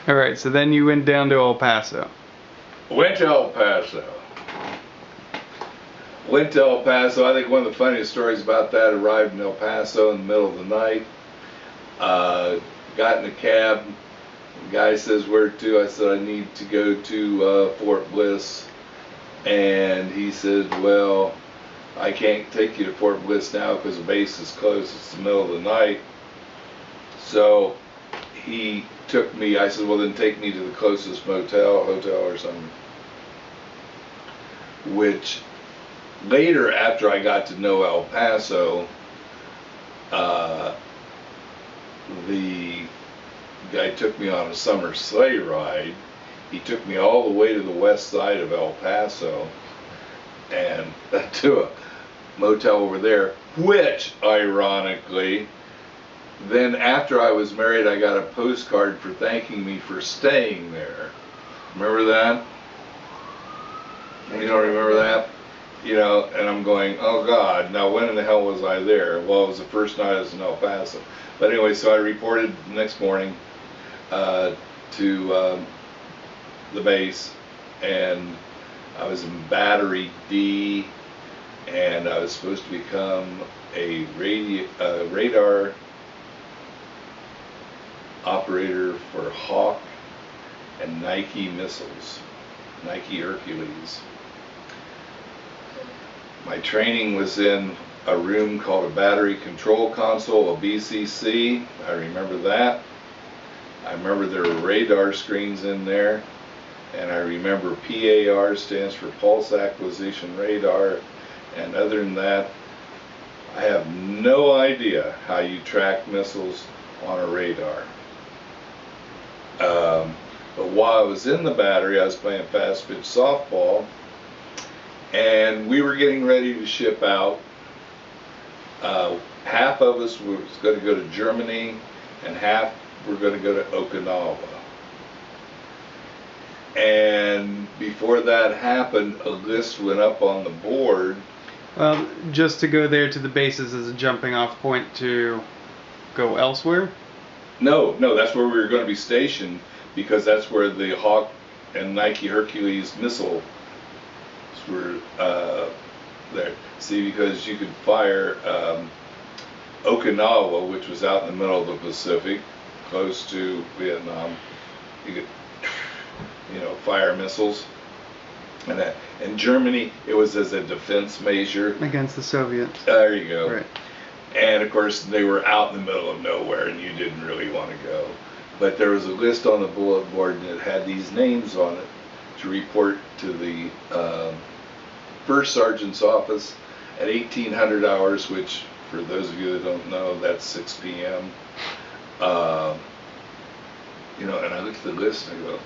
All right, so then you went down to El Paso. Went to El Paso. I think one of the funniest stories about that, arrived in El Paso in the middle of the night. Got in a cab. The guy says, "Where to?" I said, "I need to go to Fort Bliss." And he said, "Well, I can't take you to Fort Bliss now because the base is closed. It's the middle of the night." So he took me. I said, "Well, then take me to the closest hotel or something." Which later, after I got to know El Paso, the guy took me on a summer sleigh ride. He took me all the way to the west side of El Paso and to a motel over there, which, ironically, then after I was married, I got a postcard for thanking me for staying there. Remember that? You don't remember that? You know, and I'm going, oh God, now when in the hell was I there? Well, it was the first night I was in El Paso. But anyway, so I reported the next morning to the base, and I was in Battery D, and I was supposed to become a radar operator for Hawk and Nike missiles, Nike Hercules. My training was in a room called a battery control console, a BCC. I remember that. I remember there were radar screens in there, and I remember PAR stands for Pulse Acquisition Radar, and other than that, I have no idea how you track missiles on a radar. But while I was in the battery, I was playing fast pitch softball, and we were getting ready to ship out. Half of us was going to go to Germany, and half were going to go to Okinawa. And before that happened, a list went up on the board. Just to go there to the bases as a jumping off point to go elsewhere? No, that's where we were going to be stationed, because that's where the Hawk and Nike Hercules missiles were there. See, because you could fire Okinawa, which was out in the middle of the Pacific, close to Vietnam. You could, fire missiles. And that, in Germany, it was as a defense measure against the Soviets. There you go. Right. And of course, they were out in the middle of nowhere, and you didn't really want to go. But there was a list on the bulletin board, and it had these names on it to report to the first sergeant's office at 1800 hours, which, for those of you that don't know, that's 6 p.m. And I looked at the list and I go,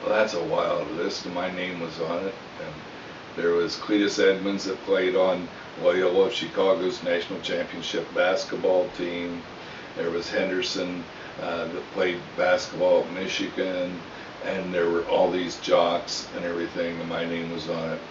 well, that's a wild list, and my name was on it. And there was Cletus Edmonds that played on Loyola of Chicago's national championship basketball team. There was Henderson that played basketball at Michigan, and there were all these jocks and everything, and my name was on it.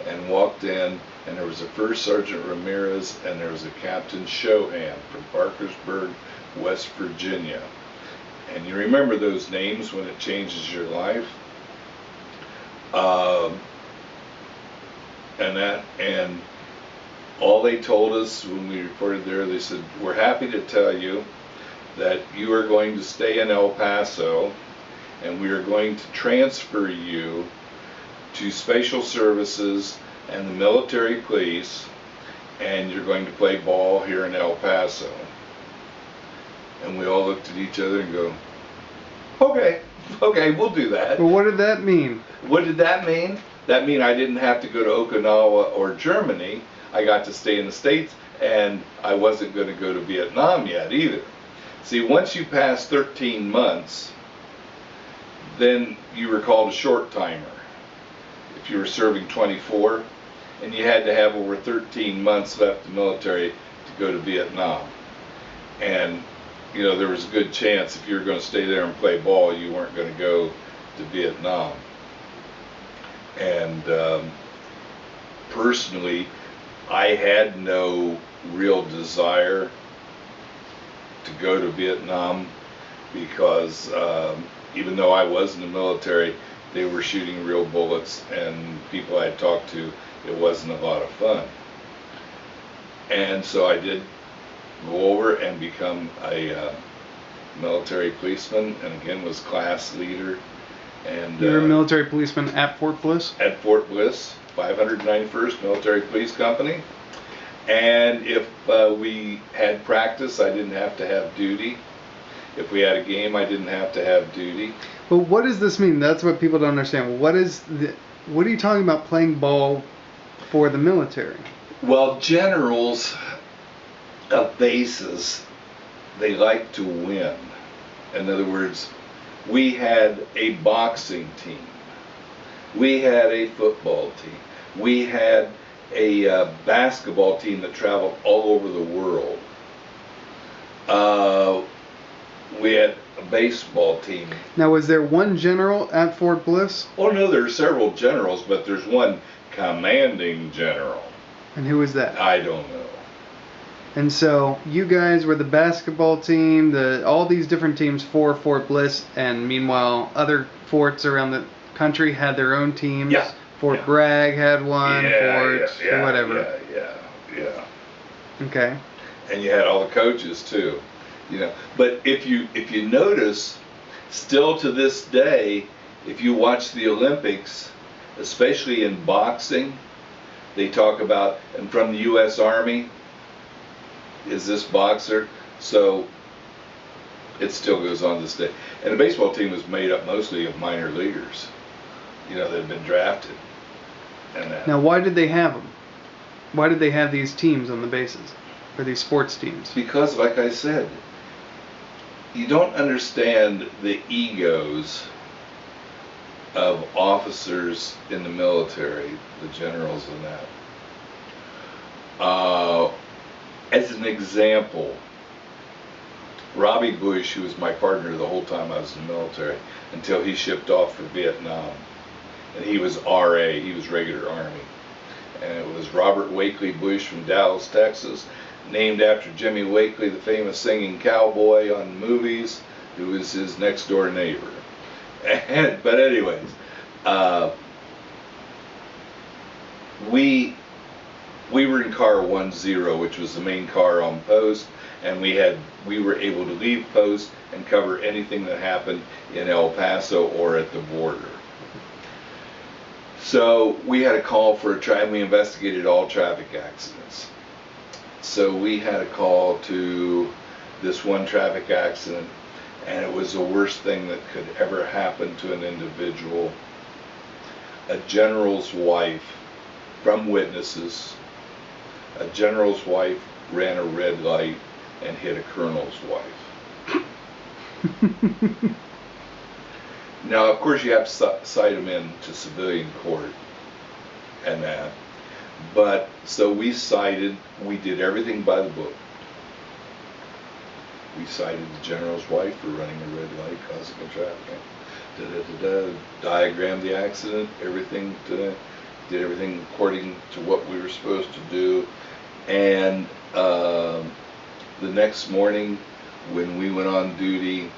And walked in, and there was a First Sergeant Ramirez, and there was a Captain Shohan from Parkersburg, West Virginia. And you remember those names when it changes your life. And all they told us when we reported there, they said, we're happy to tell you that you are going to stay in El Paso, and we are going to transfer you to Special Services and the military police, and you're going to play ball here in El Paso. And we all looked at each other and go, okay, we'll do that. Well, what did that mean? What did that mean? That mean I didn't have to go to Okinawa or Germany. I got to stay in the States, and I wasn't going to go to Vietnam yet either. See, once you pass 13 months, then you were called a short timer. If you were serving 24, and you had to have over 13 months left in the military to go to Vietnam. And there was a good chance if you were going to stay there and play ball, you weren't going to go to Vietnam. And personally, I had no real desire to go to Vietnam. because even though I was in the military, they were shooting real bullets, and people I talked to, it wasn't a lot of fun. And so I did go over and become a military policeman, and again was class leader. And you were a military policeman at Fort Bliss? At Fort Bliss, 591st Military Police Company. And if we had practice, I didn't have to have duty. If we had a game, I didn't have to have duty. But what does this mean? That's what people don't understand. What are you talking about playing ball for the military? Well, generals of bases, they like to win. In other words, we had a boxing team. We had a football team. We had a basketball team that traveled all over the world. We had a baseball team. Now, was there one general at Fort Bliss? Oh no, there are several generals, but there's one commanding general. And who was that? I don't know. And so you guys were the basketball team, all these different teams for Fort Bliss, and meanwhile other forts around the country had their own teams. Yeah. Fort Bragg had one, whatever. Yeah. Okay. And you had all the coaches too, you know. But if you notice, still to this day, if you watch the Olympics, especially in boxing, they talk about, and from the U.S. Army, is this boxer? So it still goes on this day. And the baseball team was made up mostly of minor leaguers, you know, that had been drafted. And now, why did they have them? Why did they have these teams on the bases, or these sports teams? Because, like I said, you don't understand the egos of officers in the military, the generals and that. As an example, Robbie Bush, who was my partner the whole time I was in the military, until he shipped off for Vietnam, and he was RA, he was regular Army, and it was Robert Wakely Bush from Dallas, Texas, named after Jimmy Wakely, the famous singing cowboy on movies, who was his next door neighbor. But anyways, we were in car 10, which was the main car on post, and we were able to leave post and cover anything that happened in El Paso or at the border. So we had a call for we investigated all traffic accidents. So we had a call to this one traffic accident, and it was the worst thing that could ever happen to an individual. A general's wife, from witnesses, a general's wife ran a red light and hit a colonel's wife. Now, of course, you have to cite them into civilian court and that. But, so we did everything by the book. We cited the general's wife for running a red light, causing a traffic. Diagrammed the accident, everything, did everything according to what we were supposed to do. And the next morning, when we went on duty,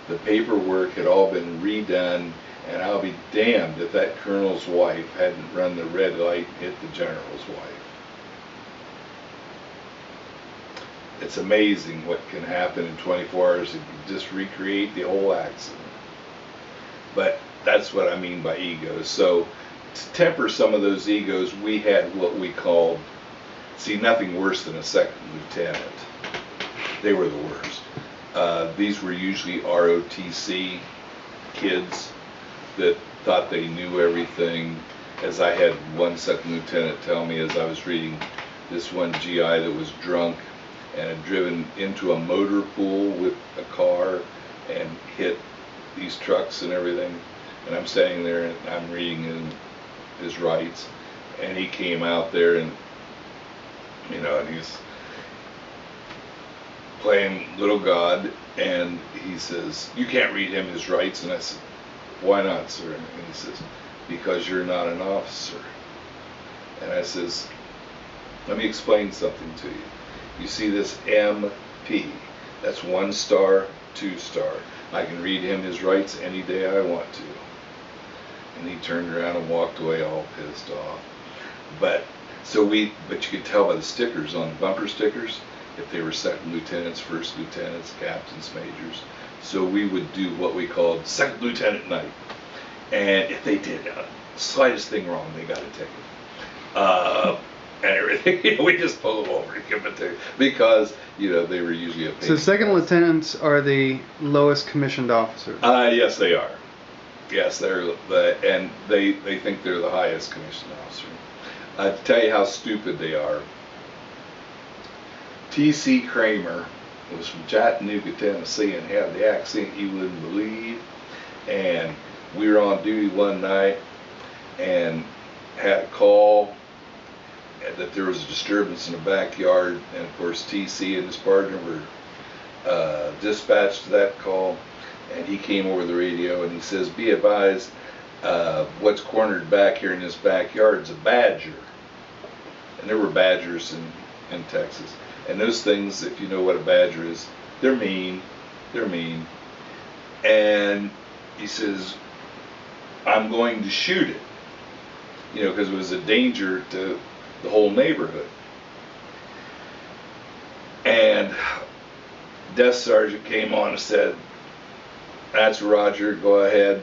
the paperwork had all been redone, and I'll be damned if that colonel's wife hadn't run the red light and hit the general's wife. It's amazing what can happen in 24 hours. It can just recreate the whole accident. But that's what I mean by egos. So to temper some of those egos, we had what we called, nothing worse than a second lieutenant. They were the worst. These were usually ROTC kids that thought they knew everything. As I had one second lieutenant tell me as I was reading, this one GI that was drunk and had driven into a motor pool with a car and hit these trucks and everything. And I'm standing there and I'm reading his rights, and he came out there and, you know, and he's playing little God, and he says, "You can't read him his rights." And I said, "Why not, sir?" And he says, "Because you're not an officer." And I says, "Let me explain something to you. You see this MP, That's 1 star, 2 star. I can read him his rights any day I want to. And he turned around and walked away all pissed off. But you could tell by the stickers on the bumper stickers if they were second lieutenants, first lieutenants, captains, majors. So we would do what we called second lieutenant night. And if they did the slightest thing wrong, they got a ticket. And everything. We just pull them over and give them a ticket because, they were usually a pain. So second lieutenants are the lowest commissioned officers. Yes, they are. Yes, and they think they're the highest commissioned officer. To tell you how stupid they are, T.C. Kramer was from Chattanooga, Tennessee, and had the accent you wouldn't believe. And we were on duty one night and had a call that there was a disturbance in the backyard, and of course T.C. and his partner were dispatched to that call, and he came over the radio and he says, "Be advised, what's cornered back here in this backyard is a badger." And there were badgers in Texas, and those things, if you know what a badger is, they're mean. And he says, "I'm going to shoot it," because it was a danger to the whole neighborhood. And Desk Sergeant came on and said, "That's Roger, go ahead."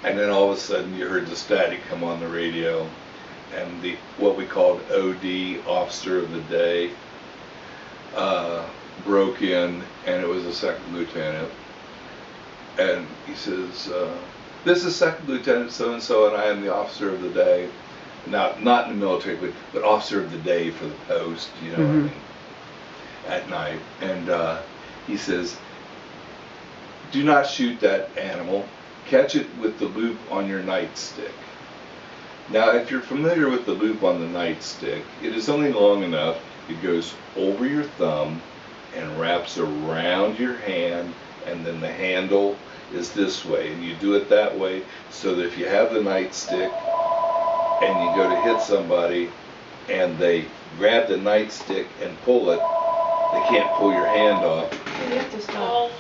And then all of a sudden you heard the static come on the radio, and what we called OD, Officer of the Day, broke in, and it was a second lieutenant. And he says, "This is Second Lieutenant so-and-so, and I am the Officer of the Day." Not in the military, but Officer of the Day for the post, what I mean, at night. And he says, "Do not shoot that animal. Catch it with the loop on your nightstick." Now, if you're familiar with the loop on the nightstick, it is only long enough. It goes over your thumb and wraps around your hand, and then the handle is this way. And you do it that way so that if you have the nightstick and you go to hit somebody and they grab the nightstick and pull it, they can't pull your hand off. You have to stop.